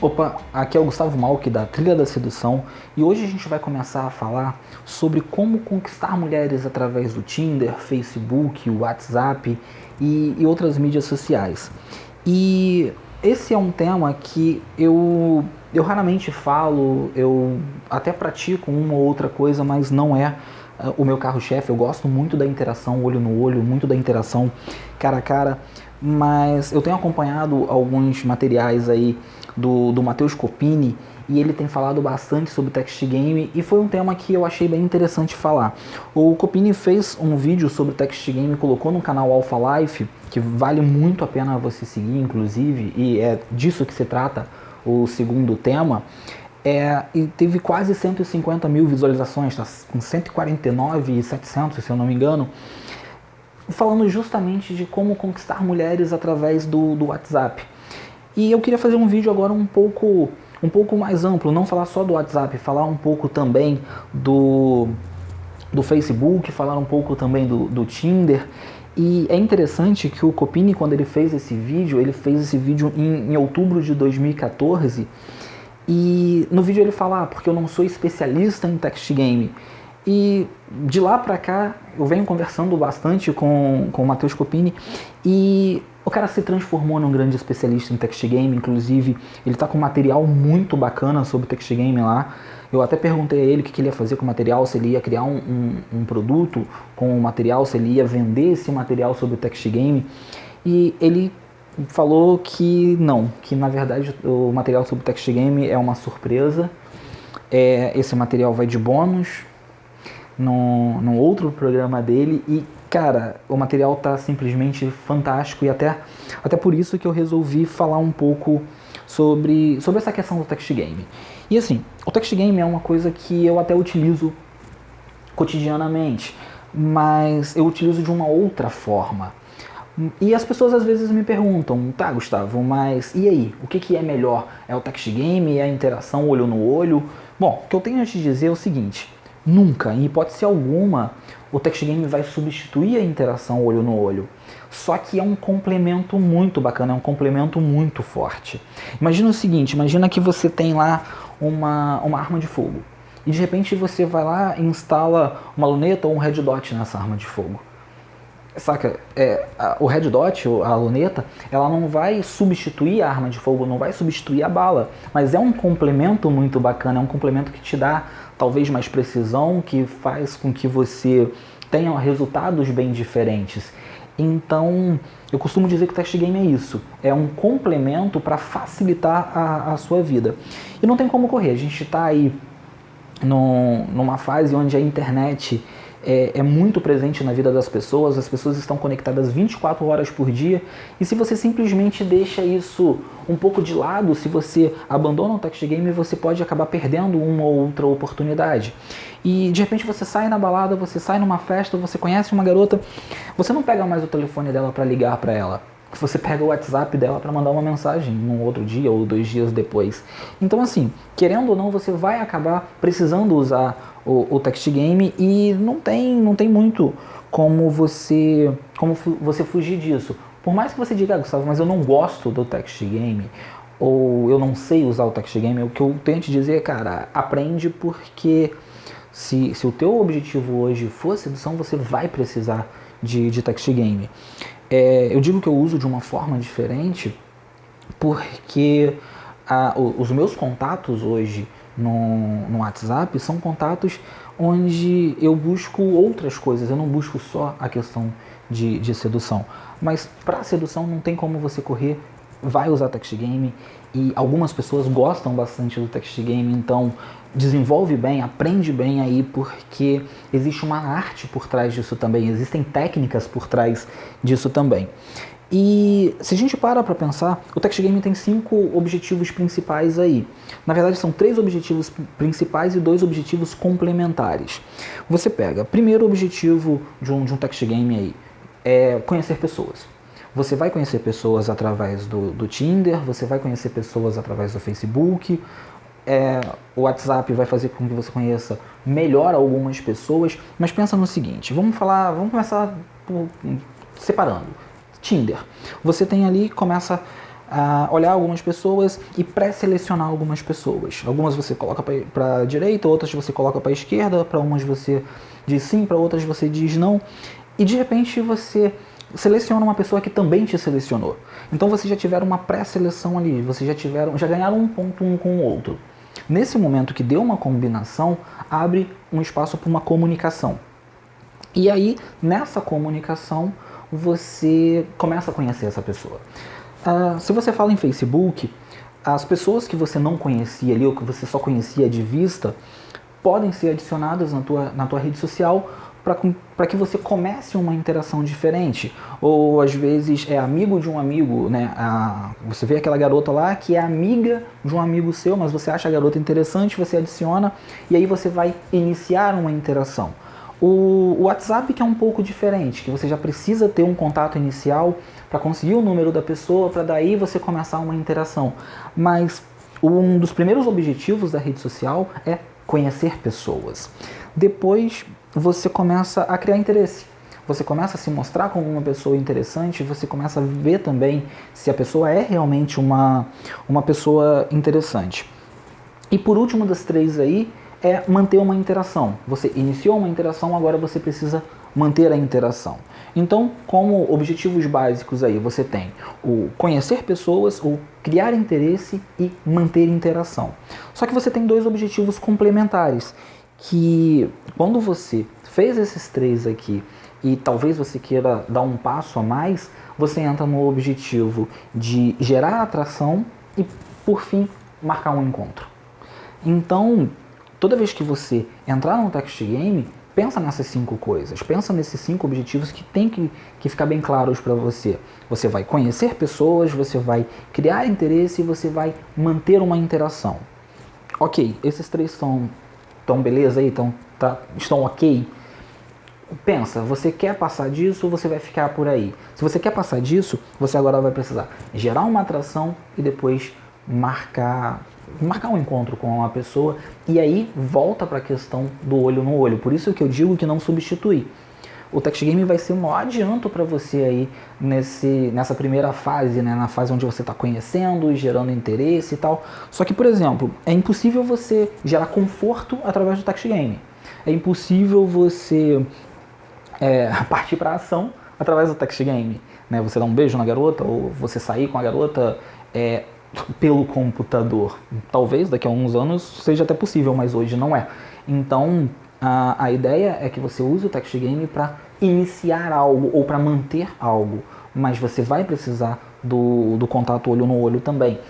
Opa, aqui é o Gustavo Malk da Trilha da Sedução e hoje a gente vai começar a falar sobre como conquistar mulheres através do Tinder, Facebook, WhatsApp e outras mídias sociais. E esse é um tema que eu raramente falo, eu até pratico uma ou outra coisa, mas não é o meu carro-chefe. Eu gosto muito da interação olho no olho, muito da interação cara a cara, mas eu tenho acompanhado alguns materiais aí do Matheus Copini e ele tem falado bastante sobre text game e foi um tema que eu achei bem interessante falar. O Copini fez um vídeo sobre text game e colocou no canal Alpha Life, que vale muito a pena você seguir, inclusive, e é disso que se trata o segundo tema. E teve quase 150 mil visualizações, tá com 149.700, se eu não me engano, falando justamente de como conquistar mulheres através do WhatsApp. E eu queria fazer um vídeo agora um pouco mais amplo, não falar só do WhatsApp, falar um pouco também do Facebook, falar um pouco também do Tinder. E é interessante que o Copini, quando ele fez esse vídeo em outubro de 2014, e no vídeo ele fala, porque eu não sou especialista em text game. E de lá pra cá, eu venho conversando bastante com o Matheus Copini e o cara se transformou num grande especialista em text game. Inclusive, ele tá com material muito bacana sobre text game lá. Eu até perguntei a ele o que ele ia fazer com o material, se ele ia criar um produto com o material, se ele ia vender esse material sobre text game. E ele falou que não, que na verdade o material sobre text game é uma surpresa. Esse material vai de bônus num outro programa dele e, cara, o material tá simplesmente fantástico e até por isso que eu resolvi falar um pouco sobre essa questão do text game. E assim, o text game é uma coisa que eu até utilizo cotidianamente, mas eu utilizo de uma outra forma. E as pessoas às vezes me perguntam, tá, Gustavo, mas e aí? O que é melhor? É o text game? É a interação olho no olho? Bom, o que eu tenho a te dizer é o seguinte: nunca, em hipótese alguma, o text game vai substituir a interação olho no olho. Só que é um complemento muito bacana, é um complemento muito forte. Imagina o seguinte, imagina que você tem lá uma arma de fogo. E de repente você vai lá e instala uma luneta ou um red dot nessa arma de fogo. Saca? O red dot, a luneta, ela não vai substituir a arma de fogo, não vai substituir a bala, mas é um complemento muito bacana, é um complemento que te dá talvez mais precisão, que faz com que você tenha resultados bem diferentes. Então, eu costumo dizer que o text game é isso, é um complemento para facilitar a sua vida. E não tem como correr, a gente está aí numa fase onde a internet é muito presente na vida das pessoas, as pessoas estão conectadas 24 horas por dia, e se você simplesmente deixa isso um pouco de lado, se você abandona o text game, você pode acabar perdendo uma ou outra oportunidade. E de repente você sai na balada, você sai numa festa, você conhece uma garota, você não pega mais o telefone dela para ligar para ela. Você pega o WhatsApp dela para mandar uma mensagem num outro dia ou 2 dias depois. Então assim, querendo ou não, você vai acabar precisando usar o text game e não tem muito como você fugir disso. Por mais que você diga, Gustavo, mas eu não gosto do text game, ou eu não sei usar o text game, o que eu tenho a te dizer, cara, aprende, porque se o teu objetivo hoje for sedução, você vai precisar de text game. Eu digo que eu uso de uma forma diferente porque os meus contatos hoje no WhatsApp são contatos onde eu busco outras coisas, eu não busco só a questão de sedução. Mas para sedução não tem como você correr, vai usar text game, e algumas pessoas gostam bastante do text game, então desenvolve bem, aprende bem aí, porque existe uma arte por trás disso também, existem técnicas por trás disso também. E se a gente para pensar, o text game tem 5 objetivos principais aí. Na verdade são 3 objetivos principais e 2 objetivos complementares. Você pega, primeiro objetivo de um text game aí, é conhecer pessoas. Você vai conhecer pessoas através do Tinder, você vai conhecer pessoas através do Facebook, o WhatsApp vai fazer com que você conheça melhor algumas pessoas, mas pensa no seguinte, vamos começar separando. Tinder. Você tem ali, começa olhar algumas pessoas e pré-selecionar algumas pessoas. Algumas você coloca para a direita, outras você coloca para a esquerda, para umas você diz sim, para outras você diz não. E de repente você seleciona uma pessoa que também te selecionou. Então vocês já tiveram uma pré-seleção ali, vocês já ganharam um ponto um com o outro. Nesse momento que deu uma combinação, abre um espaço para uma comunicação. E aí, nessa comunicação, você começa a conhecer essa pessoa. Se você fala em Facebook, as pessoas que você não conhecia ali, ou que você só conhecia de vista, podem ser adicionadas na tua rede social para que você comece uma interação diferente. Ou às vezes é amigo de um amigo, né? Você vê aquela garota lá que é amiga de um amigo seu, mas você acha a garota interessante, você adiciona e aí você vai iniciar uma interação. O WhatsApp que é um pouco diferente, que você já precisa ter um contato inicial para conseguir o número da pessoa, para daí você começar uma interação. Mas um dos primeiros objetivos da rede social é conhecer pessoas. Depois você começa a criar interesse. Você começa a se mostrar como uma pessoa interessante, você começa a ver também se a pessoa é realmente uma pessoa interessante. E por último das três aí, é manter uma interação. Você iniciou uma interação, agora você precisa manter a interação. Então, como objetivos básicos aí, você tem o conhecer pessoas, o criar interesse e manter interação. Só que você tem dois objetivos complementares, que quando você fez esses três aqui e talvez você queira dar um passo a mais, você entra no objetivo de gerar atração e, por fim, marcar um encontro. Então, toda vez que você entrar no text game, pensa nessas 5 coisas, pensa nesses 5 objetivos que tem que ficar bem claros para você. Você vai conhecer pessoas, você vai criar interesse e você vai manter uma interação. Ok, esses 3 estão beleza aí? Estão ok? Pensa, você quer passar disso ou você vai ficar por aí? Se você quer passar disso, você agora vai precisar gerar uma atração e depois marcar um encontro com uma pessoa e aí volta para a questão do olho no olho. Por isso que eu digo que não substitui. O text game vai ser um maior adianto para você aí nessa primeira fase, né? Na fase onde você está conhecendo, gerando interesse e tal. Só que, por exemplo, é impossível você gerar conforto através do text game. É impossível você partir para a ação através do text game. Né? Você dar um beijo na garota ou você sair com a garota pelo computador. Talvez daqui a uns anos seja até possível, mas hoje não é. Então, a ideia é que você use o text game para iniciar algo ou para manter algo, mas você vai precisar do contato olho no olho também.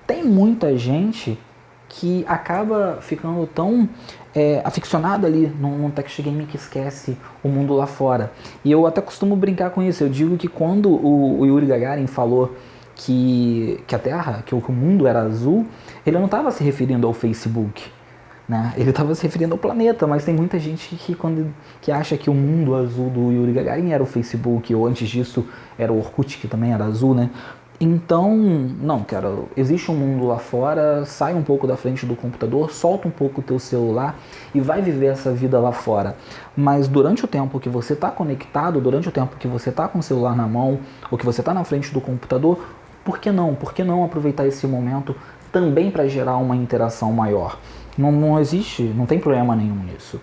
Tem muita gente que acaba ficando tão aficionado ali num text game que esquece o mundo lá fora. E eu até costumo brincar com isso. Eu digo que quando o Yuri Gagarin falou que a Terra, que o mundo era azul, ele não estava se referindo ao Facebook, né? Ele estava se referindo ao planeta, mas tem muita gente que acha que o mundo azul do Yuri Gagarin era o Facebook, ou antes disso era o Orkut, que também era azul, né? Então, não, cara, existe um mundo lá fora, sai um pouco da frente do computador, solta um pouco o teu celular e vai viver essa vida lá fora. Mas durante o tempo que você está conectado, durante o tempo que você está com o celular na mão, ou que você está na frente do computador, por que não? Por que não aproveitar esse momento também para gerar uma interação maior? Não existe, não tem problema nenhum nisso.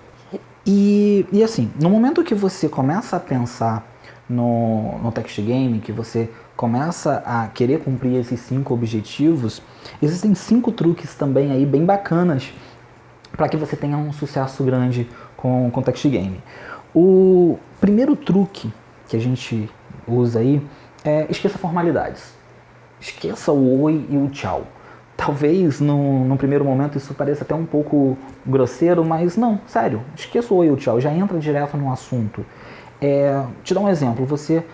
E assim, no momento que você começa a pensar no text game, que você começa a querer cumprir esses 5 objetivos, existem 5 truques também aí bem bacanas para que você tenha um sucesso grande com o text game. O primeiro truque que a gente usa aí é esqueça formalidades. Esqueça o oi e o tchau. Talvez no primeiro momento isso pareça até um pouco grosseiro, mas não, sério, esqueça o oi e o tchau, já entra direto no assunto. Te dar um exemplo, você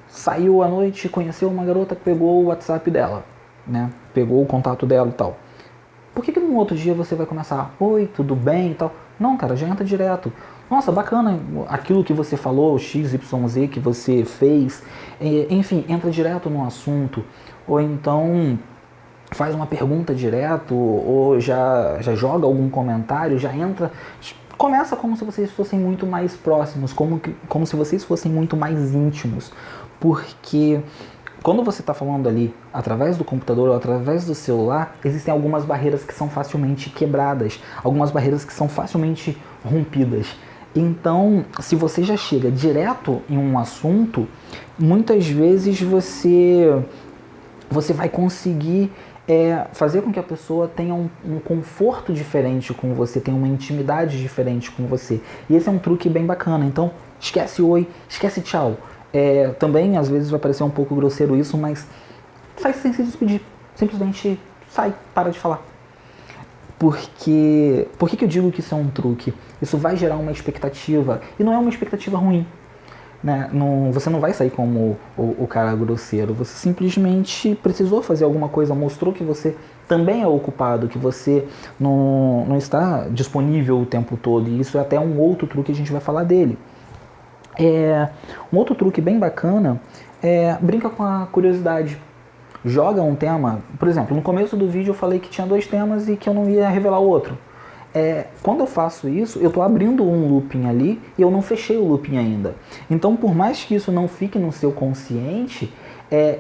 saiu à noite, conheceu uma garota, pegou o WhatsApp dela, né? Pegou o contato dela e tal. Por que no outro dia você vai começar, oi, tudo bem e tal? Não, cara, já entra direto. Nossa, bacana aquilo que você falou, XYZ que você fez. Enfim, entra direto no assunto. Ou então faz uma pergunta direto, ou já joga algum comentário, já entra. Começa como se vocês fossem muito mais próximos, como se vocês fossem muito mais íntimos. Porque quando você está falando ali através do computador ou através do celular, existem algumas barreiras que são facilmente quebradas, algumas barreiras que são facilmente rompidas. Então, se você já chega direto em um assunto, muitas vezes você vai conseguir fazer com que a pessoa tenha um conforto diferente com você, tenha uma intimidade diferente com você. E esse é um truque bem bacana. Então, esquece oi, esquece tchau. Também, às vezes, vai parecer um pouco grosseiro isso, mas faz sem se despedir. Simplesmente sai, para de falar. Por que eu digo que isso é um truque? Isso vai gerar uma expectativa, e não é uma expectativa ruim. Né? Você não vai sair como o cara grosseiro, você simplesmente precisou fazer alguma coisa, mostrou que você também é ocupado, que você não está disponível o tempo todo, e isso é até um outro truque, a gente vai falar dele. Um outro truque bem bacana brinca com a curiosidade. Joga um tema, por exemplo, no começo do vídeo eu falei que tinha 2 temas e que eu não ia revelar o outro. Quando eu faço isso, eu estou abrindo um looping ali e eu não fechei o looping ainda. Então, por mais que isso não fique no seu consciente,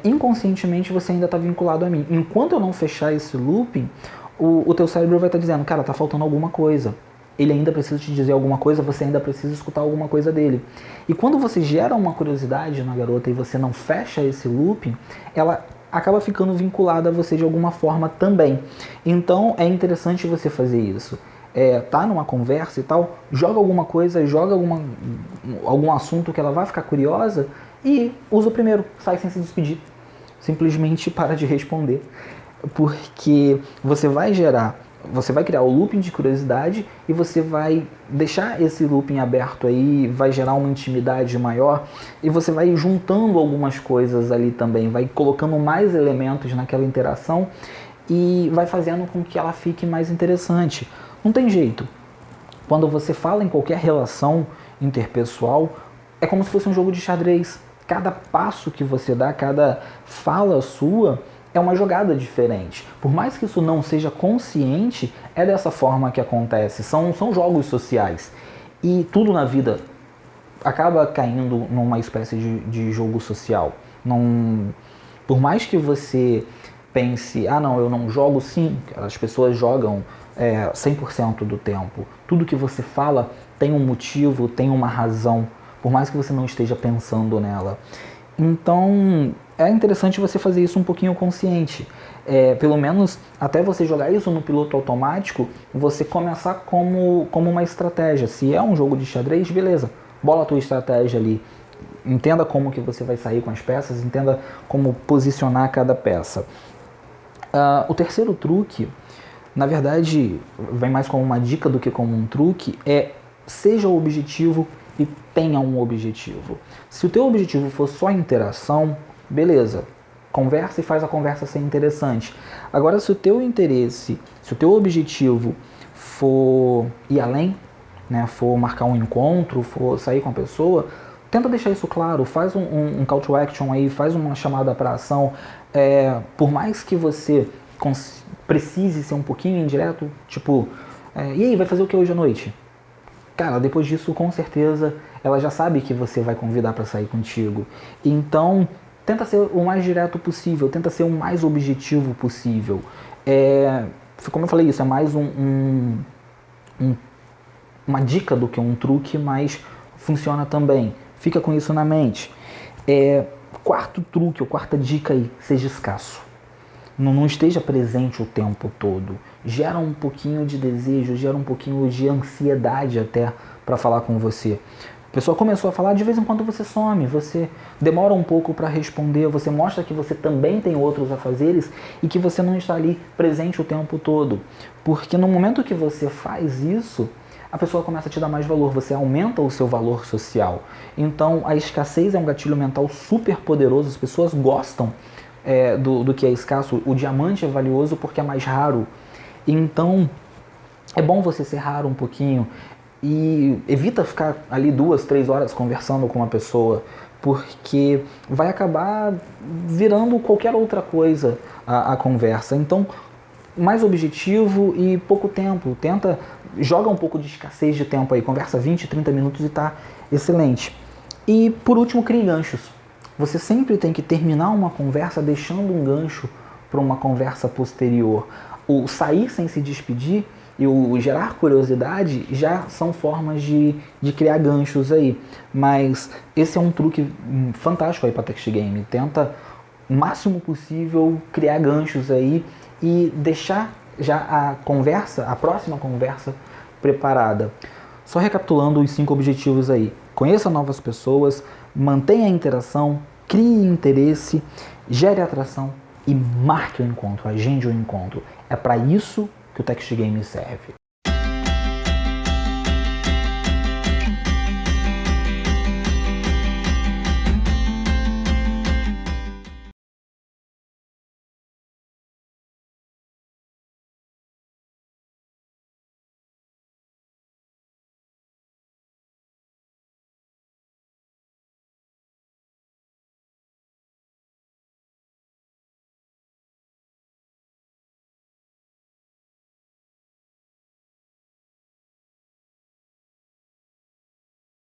inconscientemente você ainda está vinculado a mim. Enquanto eu não fechar esse looping, o teu cérebro vai estar dizendo, cara, tá faltando alguma coisa. Ele ainda precisa te dizer alguma coisa, você ainda precisa escutar alguma coisa dele. E quando você gera uma curiosidade na garota e você não fecha esse looping, ela acaba ficando vinculada a você de alguma forma também. Então é interessante você fazer isso. Tá numa conversa e tal, joga alguma coisa, joga algum assunto que ela vai ficar curiosa e usa o primeiro, sai sem se despedir. Simplesmente para de responder. Porque você vai criar o looping de curiosidade e você vai deixar esse looping aberto aí, vai gerar uma intimidade maior e você vai juntando algumas coisas ali também, vai colocando mais elementos naquela interação e vai fazendo com que ela fique mais interessante. Não tem jeito. Quando você fala em qualquer relação interpessoal, é como se fosse um jogo de xadrez. Cada passo que você dá, cada fala sua é uma jogada diferente. Por mais que isso não seja consciente, é dessa forma que acontece. São jogos sociais. E tudo na vida acaba caindo numa espécie de jogo social. Por mais que você pense, não, eu não jogo, sim, as pessoas jogam 100% do tempo. Tudo que você fala tem um motivo, tem uma razão, por mais que você não esteja pensando nela. Então, é interessante você fazer isso um pouquinho consciente. Pelo menos, até você jogar isso no piloto automático, você começar como uma estratégia. Se é um jogo de xadrez, beleza, bola a tua estratégia ali. Entenda como que você vai sair com as peças, entenda como posicionar cada peça. O terceiro truque, na verdade, vem mais como uma dica do que como um truque, seja objetivo e tenha um objetivo. Se o teu objetivo for só interação, beleza, conversa e faz a conversa ser interessante. Agora, se o teu interesse, se o teu objetivo for ir além, né, for marcar um encontro, for sair com a pessoa, tenta deixar isso claro, faz um call to action aí, faz uma chamada para ação. Por mais que você precise ser um pouquinho indireto, tipo, e aí, vai fazer o que hoje à noite? Cara, depois disso, com certeza, ela já sabe que você vai convidar para sair contigo. Então, tenta ser o mais direto possível, tenta ser o mais objetivo possível. Como eu falei, isso é mais uma dica do que um truque, mas funciona também. Fica com isso na mente. Quarto truque, ou quarta dica aí, seja escasso. Não esteja presente o tempo todo. Gera um pouquinho de desejo, gera um pouquinho de ansiedade até para falar com você. A pessoa começou a falar, de vez em quando você some, você demora um pouco para responder, você mostra que você também tem outros afazeres e que você não está ali presente o tempo todo. Porque no momento que você faz isso, a pessoa começa a te dar mais valor, você aumenta o seu valor social. Então a escassez é um gatilho mental super poderoso, as pessoas gostam do que é escasso. O diamante é valioso porque é mais raro. Então é bom você ser raro um pouquinho e evita ficar ali 2, 3 horas conversando com uma pessoa, porque vai acabar virando qualquer outra coisa a conversa. Então, mais objetivo e pouco tempo. Joga um pouco de escassez de tempo aí, conversa 20, 30 minutos e tá excelente. E por último, crie ganchos. você sempre tem que terminar uma conversa deixando um gancho para uma conversa posterior. O sair sem se despedir e o gerar curiosidade já são formas de criar ganchos aí. Mas esse é um truque fantástico aí para Text Game. Tenta o máximo possível criar ganchos aí e deixar já a conversa, a próxima conversa preparada. Só recapitulando os 5 objetivos aí. Conheça novas pessoas, mantenha a interação, crie interesse, gere atração e marque o encontro, agende o encontro. É para isso que o Text Game serve.